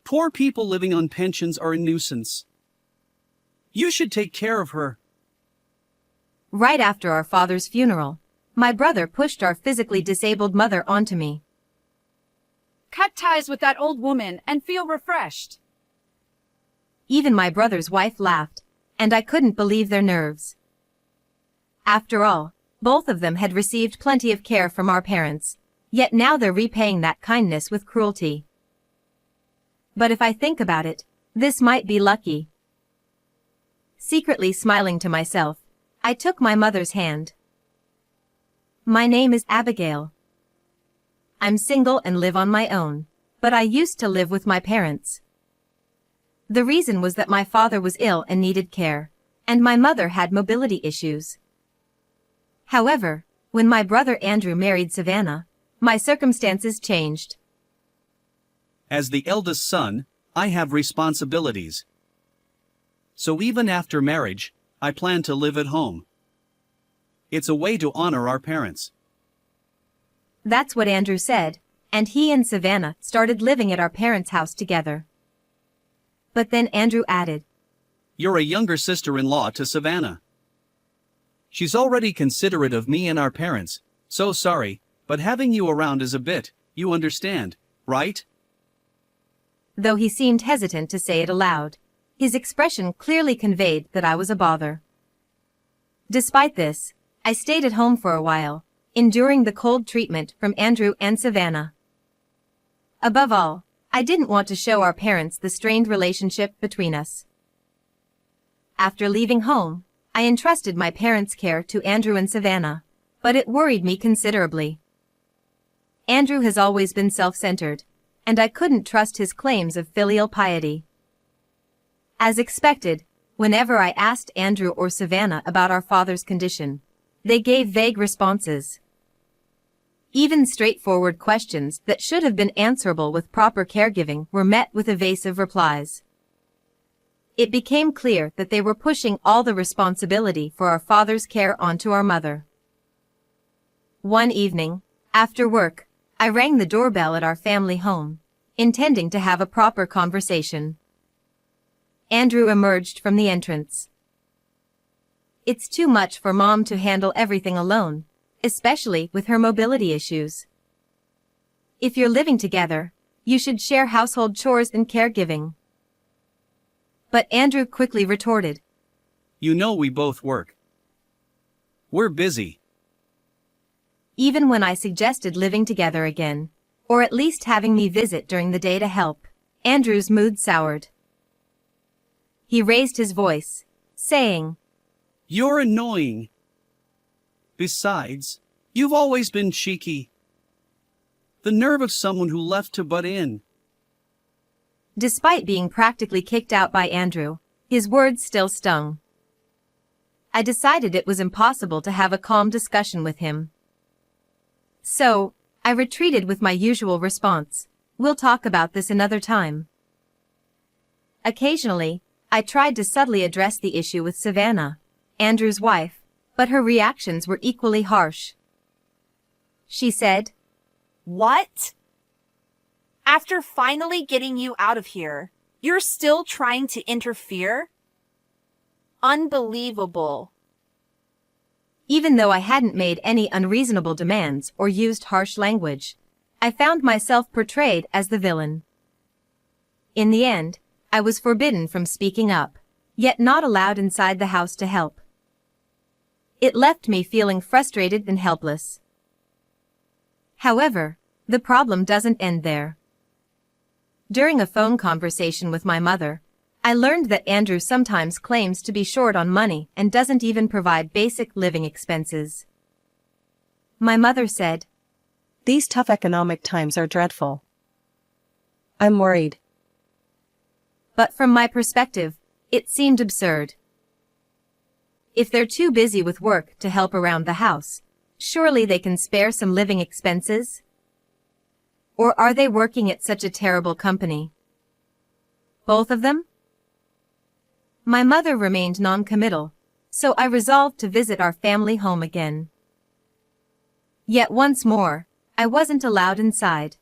Poor people living on pensions are a nuisance. You should take care of her. Right after our father's funeral, my brother pushed our physically disabled mother onto me. Cut ties with that old woman and feel refreshed. Even my brother's wife laughed, and I couldn't believe their nerves. After all, both of them had received plenty of care from our parents, yet now they're repaying that kindness with cruelty. But if I think about it, this might be lucky. Secretly smiling to myself, I took my mother's hand. My name is Abigail. I'm single and live on my own, but I used to live with my parents. The reason was that my father was ill and needed care, and my mother had mobility issues. However, when my brother Andrew married Savannah, my circumstances changed. As the eldest son, I have responsibilities. So even after marriage, I plan to live at home. It's a way to honor our parents. That's what Andrew said, and he and Savannah started living at our parents' house together. But then Andrew added, You're a younger sister-in-law to Savannah. She's already considerate of me and our parents, so sorry, but having you around is a bit, you understand, right? Though he seemed hesitant to say it aloud, his expression clearly conveyed that I was a bother. Despite this, I stayed at home for a while, enduring the cold treatment from Andrew and Savannah. Above all, I didn't want to show our parents the strained relationship between us. After leaving home, I entrusted my parents' care to Andrew and Savannah, but it worried me considerably. Andrew has always been self-centered, and I couldn't trust his claims of filial piety. As expected, whenever I asked Andrew or Savannah about our father's condition, they gave vague responses. Even straightforward questions that should have been answerable with proper caregiving were met with evasive replies. It became clear that they were pushing all the responsibility for our father's care onto our mother. One evening, after work, I rang the doorbell at our family home, intending to have a proper conversation. Andrew emerged from the entrance. It's too much for Mom to handle everything alone, especially with her mobility issues. If you're living together, you should share household chores and caregiving. But Andrew quickly retorted, You know we both work. We're busy. Even when I suggested living together again, or at least having me visit during the day to help, Andrew's mood soured. He raised his voice, saying, You're annoying. Besides, you've always been cheeky. The nerve of someone who left to butt in. Despite being practically kicked out by Andrew, his words still stung. I decided it was impossible to have a calm discussion with him. So, I retreated with my usual response, We'll talk about this another time. Occasionally, I tried to subtly address the issue with Savannah, Andrew's wife, but her reactions were equally harsh. She said, What? After finally getting you out of here, you're still trying to interfere? Unbelievable. Even though I hadn't made any unreasonable demands or used harsh language, I found myself portrayed as the villain. In the end, I was forbidden from speaking up, yet not allowed inside the house to help. It left me feeling frustrated and helpless. However, the problem doesn't end there. During a phone conversation with my mother, I learned that Andrew sometimes claims to be short on money and doesn't even provide basic living expenses. My mother said, These tough economic times are dreadful. I'm worried. But from my perspective, it seemed absurd. If they're too busy with work to help around the house, surely they can spare some living expenses? Or are they working at such a terrible company? Both of them? My mother remained non-committal, so I resolved to visit our family home again. Yet once more, I wasn't allowed inside.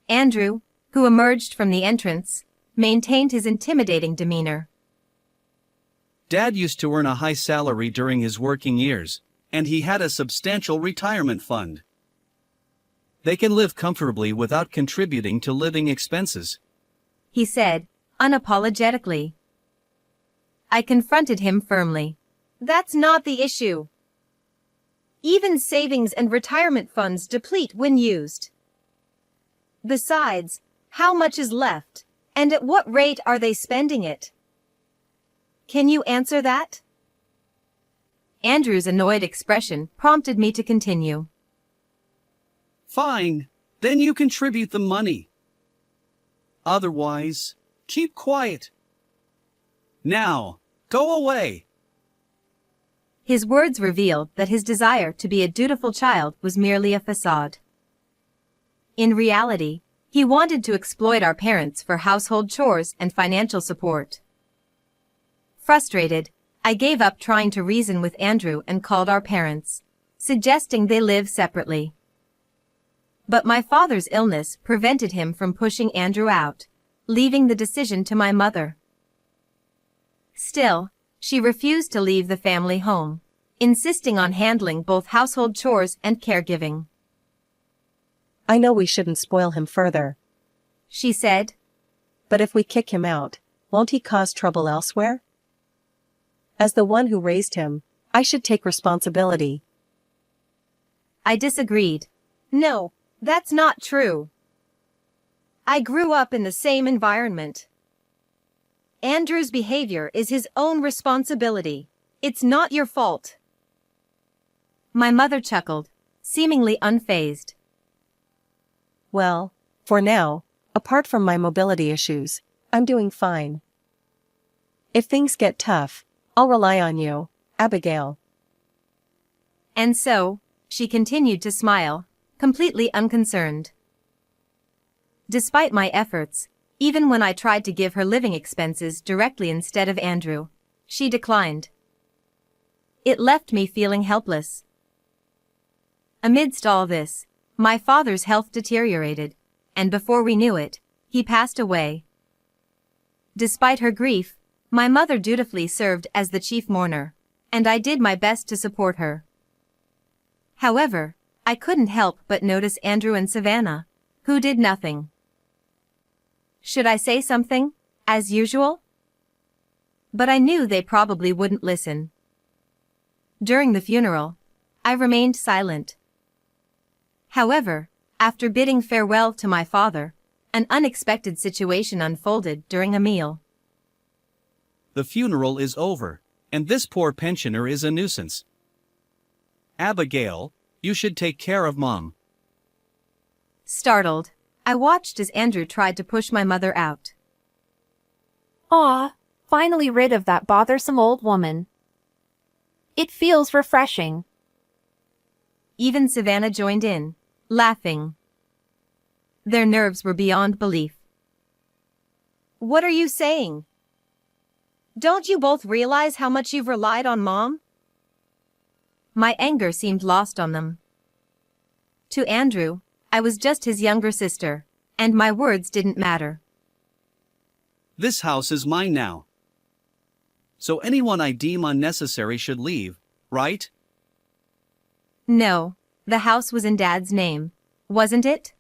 Andrew, who emerged from the entrance, maintained his intimidating demeanor. Dad used to earn a high salary during his working years, and he had a substantial retirement fund. They can live comfortably without contributing to living expenses. He said, unapologetically. I confronted him firmly. That's not the issue. Even savings and retirement funds deplete when used. Besides, how much is left, and at what rate are they spending it? Can you answer that? Andrew's annoyed expression prompted me to continue. Fine, then you contribute the money. Otherwise, keep quiet. Now, go away. His words revealed that his desire to be a dutiful child was merely a facade. In reality, he wanted to exploit our parents for household chores and financial support. Frustrated, I gave up trying to reason with Andrew and called our parents, suggesting they live separately. But my father's illness prevented him from pushing Andrew out, leaving the decision to my mother. Still, she refused to leave the family home, insisting on handling both household chores and caregiving. I know we shouldn't spoil him further, She said, but if we kick him out, won't he cause trouble elsewhere? As the one who raised him, I should take responsibility. I disagreed. No, that's not true. I grew up in the same environment. Andrew's behavior is his own responsibility. It's not your fault. My mother chuckled, seemingly unfazed. Well, for now, apart from my mobility issues, I'm doing fine. If things get tough, I'll rely on you, Abigail. And so, she continued to smile, completely unconcerned. Despite my efforts, even when I tried to give her living expenses directly instead of Andrew, she declined. It left me feeling helpless. Amidst all this, my father's health deteriorated, and before we knew it, he passed away. Despite her grief, my mother dutifully served as the chief mourner, and I did my best to support her. However, I couldn't help but notice Andrew and Savannah, who did nothing. Should I say something, as usual? But I knew they probably wouldn't listen. During the funeral, I remained silent. However, after bidding farewell to my father, an unexpected situation unfolded during a meal. The funeral is over, and this poor pensioner is a nuisance. Abigail, you should take care of Mom. Startled, I watched as Andrew tried to push my mother out. Aw, finally rid of that bothersome old woman. It feels refreshing. Even Savannah joined in, laughing. Their nerves were beyond belief. What are you saying? Don't you both realize how much you've relied on Mom? My anger seemed lost on them. To Andrew, I was just his younger sister, and my words didn't matter. This house is mine now. So anyone I deem unnecessary should leave, right? No, the house was in Dad's name, wasn't it?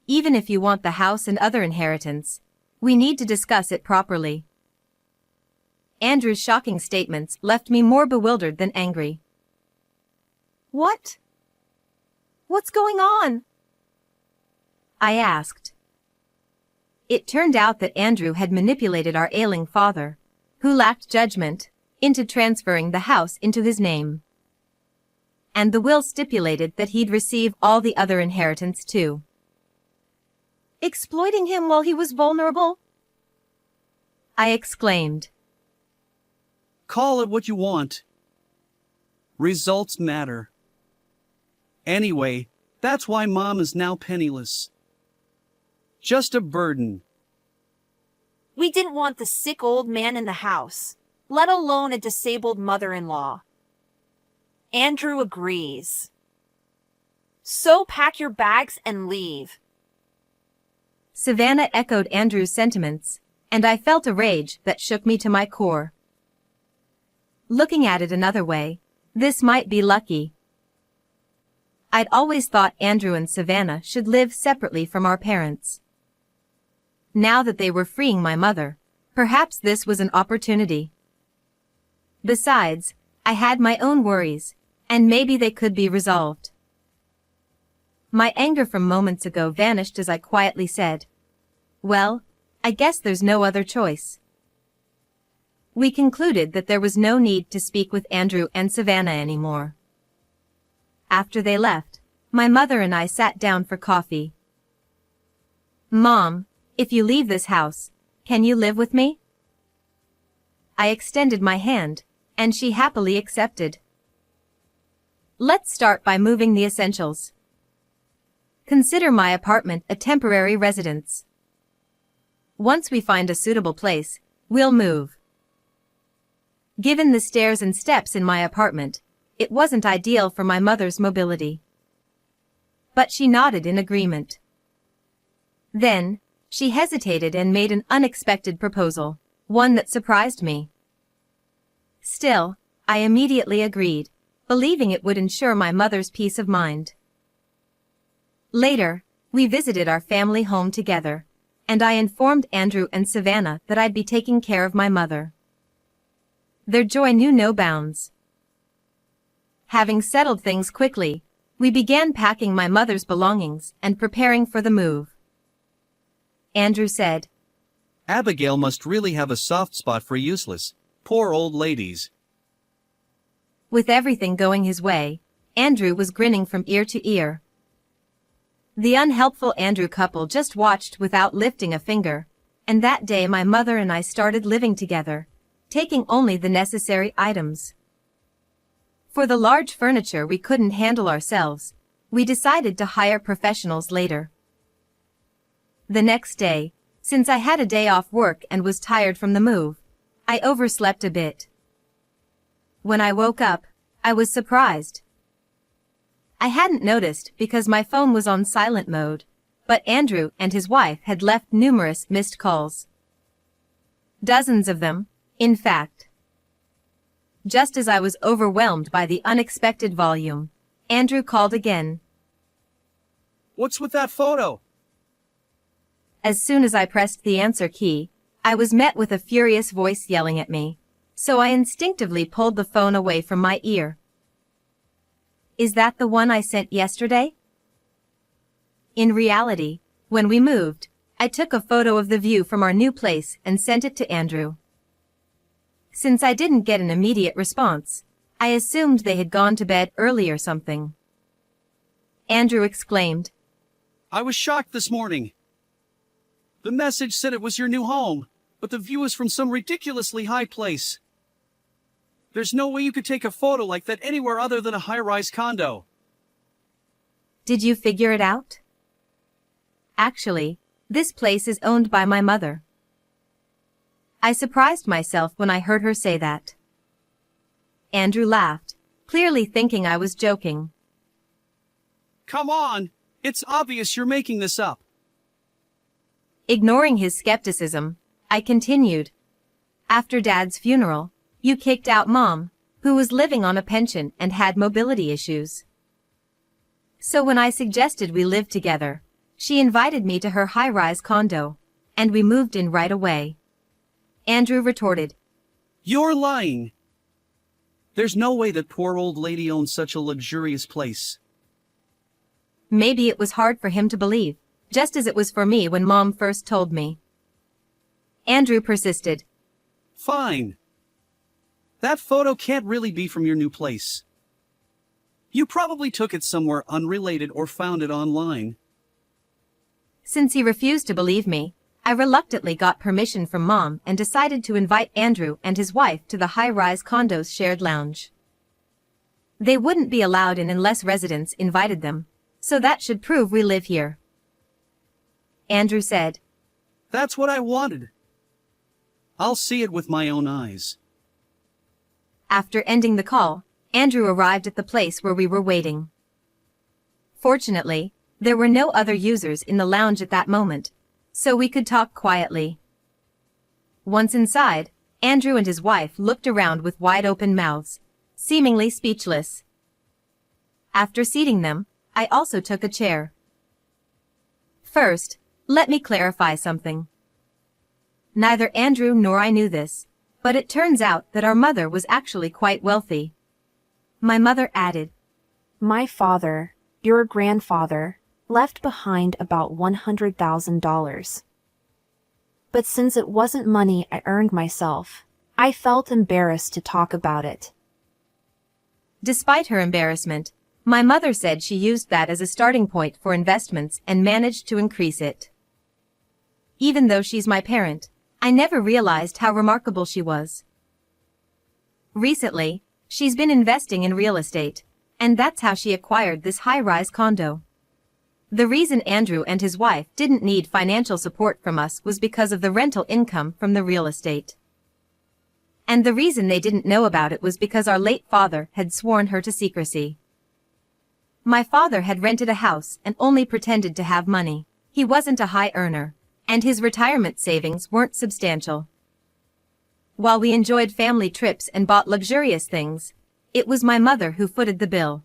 Even if you want the house and other inheritance, we need to discuss it properly. Andrew's shocking statements left me more bewildered than angry. What? What's going on? I asked. It turned out that Andrew had manipulated our ailing father, who lacked judgment, into transferring the house into his name. And the will stipulated that he'd receive all the other inheritance too. Exploiting him while he was vulnerable? I exclaimed. Call it what you want. Results matter. Anyway, that's why Mom is now penniless. Just a burden. We didn't want the sick old man in the house, let alone a disabled mother-in-law. Andrew agrees. So pack your bags and leave. Savannah echoed Andrew's sentiments, and I felt a rage that shook me to my core. Looking at it another way, this might be lucky. I'd always thought Andrew and Savannah should live separately from our parents. Now that they were freeing my mother, perhaps this was an opportunity. Besides, I had my own worries, and maybe they could be resolved. My anger from moments ago vanished as I quietly said, "Well, I guess there's no other choice." We concluded that there was no need to speak with Andrew and Savannah anymore. After they left, my mother and I sat down for coffee. "Mom, if you leave this house, can you live with me?" I extended my hand, and she happily accepted. "Let's start by moving the essentials. Consider my apartment a temporary residence. Once we find a suitable place, we'll move." Given the stairs and steps in my apartment, it wasn't ideal for my mother's mobility. But she nodded in agreement. Then, she hesitated and made an unexpected proposal, one that surprised me. Still, I immediately agreed, believing it would ensure my mother's peace of mind. Later, we visited our family home together, and I informed Andrew and Savannah that I'd be taking care of my mother. Their joy knew no bounds. Having settled things quickly, we began packing my mother's belongings and preparing for the move. Andrew said, Abigail must really have a soft spot for useless, poor old ladies. With everything going his way, Andrew was grinning from ear to ear. The unhelpful Andrew couple just watched without lifting a finger, and that day my mother and I started living together, taking only the necessary items. For the large furniture we couldn't handle ourselves, we decided to hire professionals later. The next day, since I had a day off work and was tired from the move, I overslept a bit. When I woke up, I was surprised. I hadn't noticed because my phone was on silent mode, but Andrew and his wife had left numerous missed calls. Dozens of them, in fact. Just as I was overwhelmed by the unexpected volume, Andrew called again. What's with that photo? As soon as I pressed the answer key, I was met with a furious voice yelling at me, so I instinctively pulled the phone away from my ear. Is that the one I sent yesterday? In reality, when we moved, I took a photo of the view from our new place and sent it to Andrew. Since I didn't get an immediate response, I assumed they had gone to bed early or something. Andrew exclaimed, I was shocked this morning. The message said it was your new home, but the view is from some ridiculously high place. There's no way you could take a photo like that anywhere other than a high-rise condo. Did you figure it out? Actually, this place is owned by my mother. I surprised myself when I heard her say that. Andrew laughed, clearly thinking I was joking. Come on, it's obvious you're making this up. Ignoring his skepticism, I continued. After Dad's funeral, you kicked out Mom, who was living on a pension and had mobility issues. So when I suggested we live together, she invited me to her high-rise condo, and we moved in right away. Andrew retorted, You're lying. There's no way that poor old lady owns such a luxurious place. Maybe it was hard for him to believe, just as it was for me when Mom first told me. Andrew persisted. Fine. That photo can't really be from your new place. You probably took it somewhere unrelated or found it online. Since he refused to believe me, I reluctantly got permission from Mom and decided to invite Andrew and his wife to the high-rise condo's shared lounge. They wouldn't be allowed in unless residents invited them, so that should prove we live here. Andrew said, That's what I wanted. I'll see it with my own eyes. After ending the call, Andrew arrived at the place where we were waiting. Fortunately, there were no other users in the lounge at that moment, so we could talk quietly. Once inside, Andrew and his wife looked around with wide-open mouths, seemingly speechless. After seating them, I also took a chair. First, let me clarify something. Neither Andrew nor I knew this, but it turns out that our mother was actually quite wealthy. My mother added, My father, your grandfather, left behind about $100,000. But since it wasn't money I earned myself, I felt embarrassed to talk about it. Despite her embarrassment, my mother said she used that as a starting point for investments and managed to increase it. Even though she's my parent, I never realized how remarkable she was. Recently, she's been investing in real estate, and that's how she acquired this high-rise condo. The reason Andrew and his wife didn't need financial support from us was because of the rental income from the real estate. And the reason they didn't know about it was because our late father had sworn her to secrecy. My father had rented a house and only pretended to have money. He wasn't a high earner, and his retirement savings weren't substantial. While we enjoyed family trips and bought luxurious things, it was my mother who footed the bill.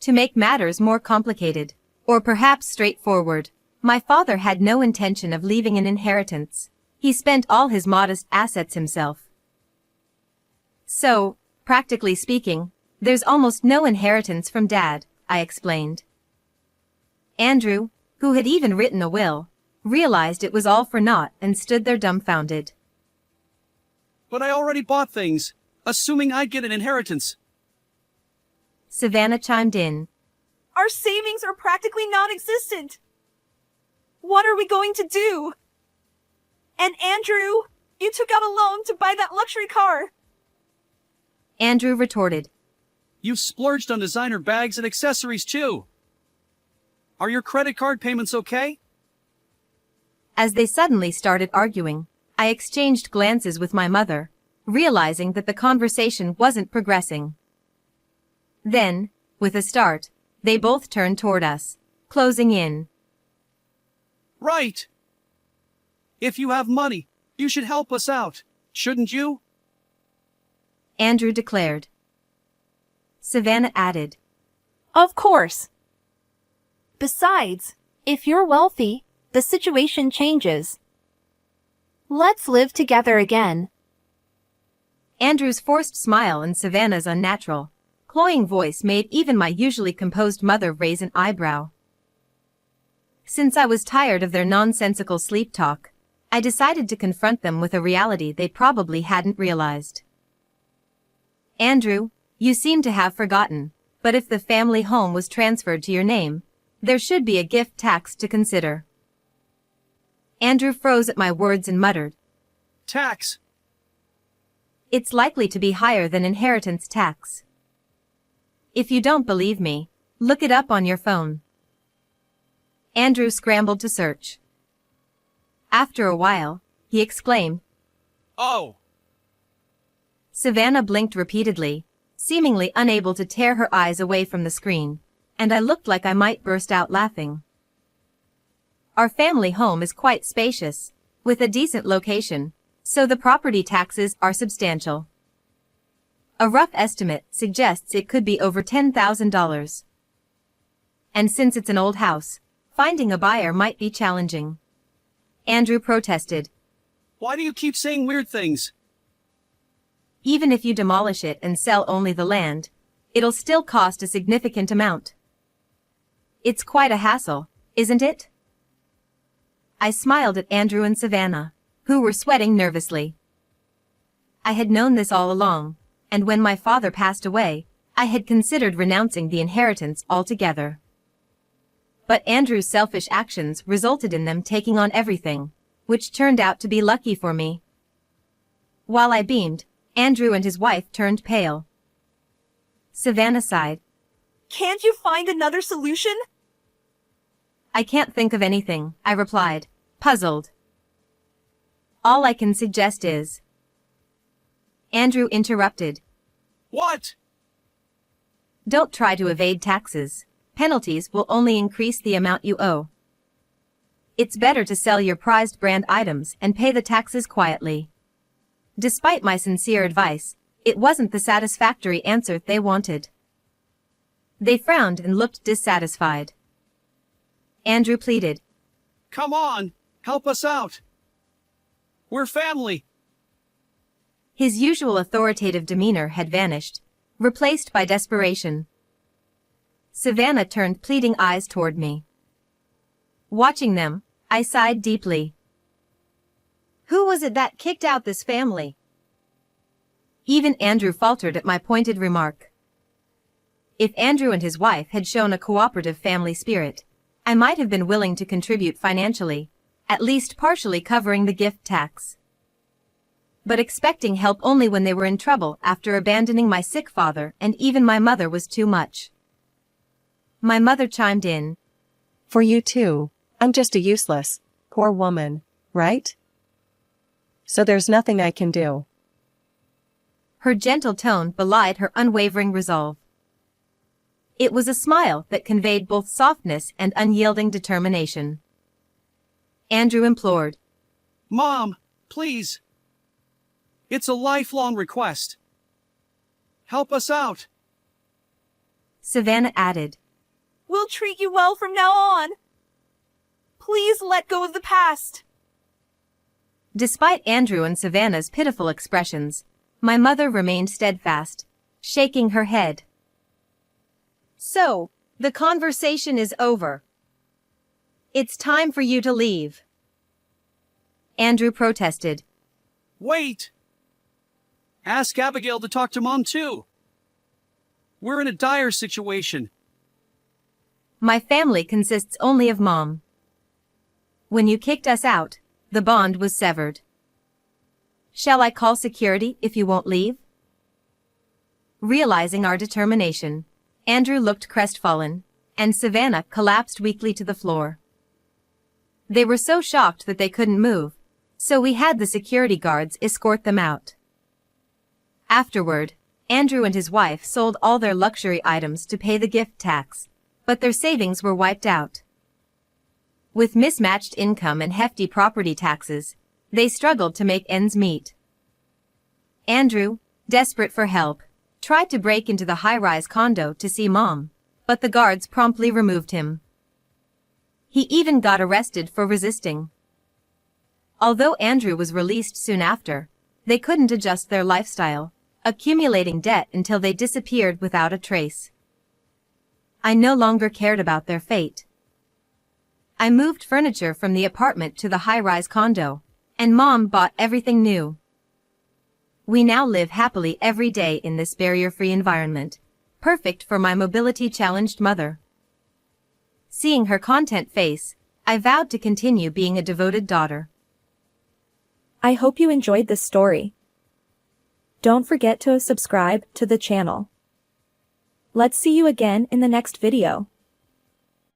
To make matters more complicated, or perhaps straightforward, my father had no intention of leaving an inheritance. He spent all his modest assets himself. So, practically speaking, there's almost no inheritance from Dad, I explained. Andrew, who had even written a will, realized it was all for naught and stood there dumbfounded. But I already bought things, assuming I'd get an inheritance. Savannah chimed in. Our savings are practically non-existent. What are we going to do? And Andrew, you took out a loan to buy that luxury car. Andrew retorted. You splurged on designer bags and accessories too. Are your credit card payments okay? As they suddenly started arguing, I exchanged glances with my mother, realizing that the conversation wasn't progressing. Then, with a start, they both turned toward us, closing in. Right. If you have money, you should help us out, shouldn't you? Andrew declared. Savannah added. Of course. Besides, if you're wealthy, the situation changes. Let's live together again. Andrew's forced smile and Savannah's unnatural, cloying voice made even my usually composed mother raise an eyebrow. Since I was tired of their nonsensical sleep talk, I decided to confront them with a reality they probably hadn't realized. Andrew, you seem to have forgotten, but if the family home was transferred to your name, there should be a gift tax to consider. Andrew froze at my words and muttered. Tax. It's likely to be higher than inheritance tax. If you don't believe me, look it up on your phone. Andrew scrambled to search. After a while, he exclaimed. Oh! Savannah blinked repeatedly, seemingly unable to tear her eyes away from the screen, and I looked like I might burst out laughing. Our family home is quite spacious, with a decent location, so the property taxes are substantial. A rough estimate suggests it could be over $10,000. And since it's an old house, finding a buyer might be challenging. Andrew protested. Why do you keep saying weird things? Even if you demolish it and sell only the land, it'll still cost a significant amount. It's quite a hassle, isn't it? I smiled at Andrew and Savannah, who were sweating nervously. I had known this all along, and when my father passed away, I had considered renouncing the inheritance altogether. But Andrew's selfish actions resulted in them taking on everything, which turned out to be lucky for me. While I beamed, Andrew and his wife turned pale. Savannah sighed. Can't you find another solution? I can't think of anything, I replied, puzzled. All I can suggest is... Andrew interrupted. What? Don't try to evade taxes. Penalties will only increase the amount you owe. it's better to sell your prized brand items and pay the taxes quietly. Despite my sincere advice, it wasn't the satisfactory answer they wanted. They frowned and looked dissatisfied. Andrew pleaded. Come on, help us out. We're family. His usual authoritative demeanor had vanished, replaced by desperation. Savannah turned pleading eyes toward me. Watching them, I sighed deeply. Who was it that kicked out this family? Even Andrew faltered at my pointed remark. If Andrew and his wife had shown a cooperative family spirit, I might have been willing to contribute financially, at least partially covering the gift tax. But expecting help only when they were in trouble after abandoning my sick father and even my mother was too much. My mother chimed in. For you too, I'm just a useless, poor woman, right? So there's nothing I can do. Her gentle tone belied her unwavering resolve. It was a smile that conveyed both softness and unyielding determination. Andrew implored. Mom, please. It's a lifelong request. Help us out. Savannah added. We'll treat you well from now on. Please let go of the past. Despite Andrew and Savannah's pitiful expressions, my mother remained steadfast, shaking her head. So, the conversation is over. It's time for you to leave. Andrew protested. Wait. Ask Abigail to talk to Mom too. We're in a dire situation. My family consists only of Mom. When you kicked us out, the bond was severed. Shall I call security if you won't leave? Realizing our determination, Andrew looked crestfallen, and Savannah collapsed weakly to the floor. They were so shocked that they couldn't move, so we had the security guards escort them out. Afterward, Andrew and his wife sold all their luxury items to pay the gift tax, but their savings were wiped out. With mismatched income and hefty property taxes, they struggled to make ends meet. Andrew, desperate for help, tried to break into the high-rise condo to see Mom, but the guards promptly removed him. He even got arrested for resisting. Although Andrew was released soon after, they couldn't adjust their lifestyle, accumulating debt until they disappeared without a trace. I no longer cared about their fate. I moved furniture from the apartment to the high-rise condo, and Mom bought everything new. We now live happily every day in this barrier-free environment, perfect for my mobility-challenged mother. Seeing her content face, I vowed to continue being a devoted daughter. I hope you enjoyed this story. Don't forget to subscribe to the channel. Let's see you again in the next video.